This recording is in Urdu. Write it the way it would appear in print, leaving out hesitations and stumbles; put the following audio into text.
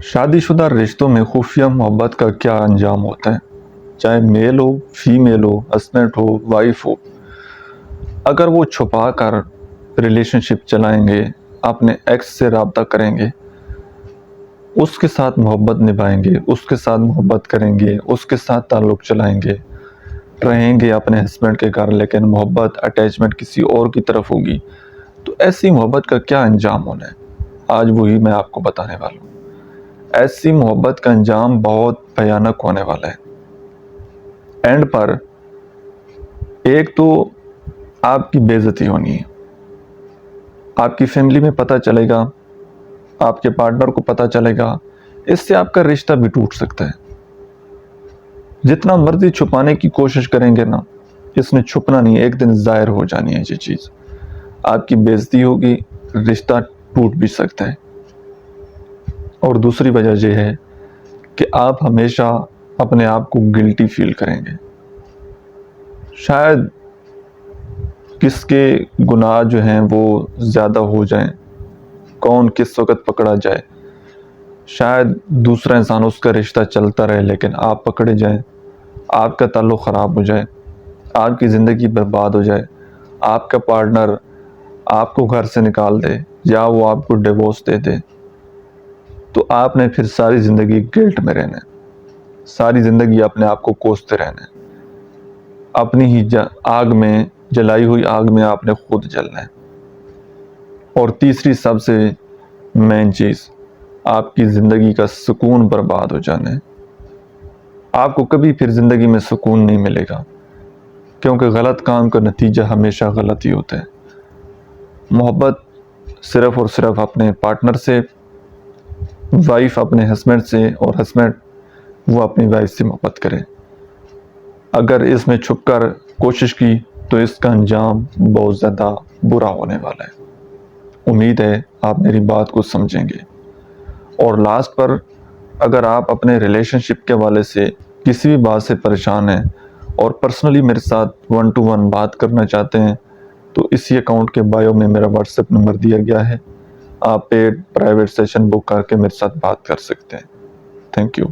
شادی شدہ رشتوں میں خفیہ محبت کا کیا انجام ہوتا ہے؟ چاہے میل ہو، فیمیل ہو، ہسبینڈ ہو، وائف ہو، اگر وہ چھپا کر ریلیشن شپ چلائیں گے، اپنے ایکس سے رابطہ کریں گے، اس کے ساتھ محبت نبھائیں گے، اس کے ساتھ محبت کریں گے، اس کے ساتھ تعلق چلائیں گے، رہیں گے اپنے ہسبینڈ کے گھر، لیکن محبت اٹیچمنٹ کسی اور کی طرف ہوگی، تو ایسی محبت کا کیا انجام ہونا ہے؟ آج وہی میں آپ کو بتانے والا ہوں۔ ایسی محبت کا انجام بہت بھیانک ہونے والا ہے۔ اینڈ پر ایک تو آپ کی بے عزتی ہونی ہے، آپ کی فیملی میں پتہ چلے گا، آپ کے پارٹنر کو پتہ چلے گا، اس سے آپ کا رشتہ بھی ٹوٹ سکتا ہے۔ جتنا مرضی چھپانے کی کوشش کریں گے نا، اس نے چھپنا نہیں، ایک دن ظاہر ہو جانی ہے یہ چیز۔ آپ کی بے عزتی ہوگی، رشتہ ٹوٹ بھی سکتا ہے۔ اور دوسری وجہ یہ ہے کہ آپ ہمیشہ اپنے آپ کو گلٹی فیل کریں گے۔ شاید کس کے گناہ جو ہیں وہ زیادہ ہو جائیں، کون کس وقت پکڑا جائے، شاید دوسرا انسان اس کا رشتہ چلتا رہے لیکن آپ پکڑے جائیں، آپ کا تعلق خراب ہو جائے، آپ کی زندگی برباد ہو جائے، آپ کا پارٹنر آپ کو گھر سے نکال دے یا وہ آپ کو ڈیورس دے دے، تو آپ نے پھر ساری زندگی گلٹ میں رہنا ہے، ساری زندگی اپنے آپ کو کوستے رہنا ہے، اپنی ہی آگ میں، جلائی ہوئی آگ میں آپ نے خود جلنا ہے۔ اور تیسری سب سے مین چیز، آپ کی زندگی کا سکون برباد ہو جانا ہے۔ آپ کو کبھی پھر زندگی میں سکون نہیں ملے گا، کیونکہ غلط کام کا نتیجہ ہمیشہ غلط ہی ہوتا ہے۔ محبت صرف اور صرف اپنے پارٹنر سے، وائف اپنے ہسبینڈ سے، اور ہسبینڈ وہ اپنی وائف سے محبت کرے۔ اگر اس میں چھپ کر کوشش کی تو اس کا انجام بہت زیادہ برا ہونے والا ہے۔ امید ہے آپ میری بات کو سمجھیں گے۔ اور لاسٹ پر، اگر آپ اپنے ریلیشن شپ کے حوالے سے کسی بھی بات سے پریشان ہیں اور پرسنلی میرے ساتھ 1 to 1 بات کرنا چاہتے ہیں تو اسی اکاؤنٹ کے بائیو میں میرا واٹس ایپ نمبر دیا گیا ہے، آپ پیڈ پرائیویٹ سیشن بک کر کے میرے ساتھ بات کر سکتے ہیں۔ Thank you.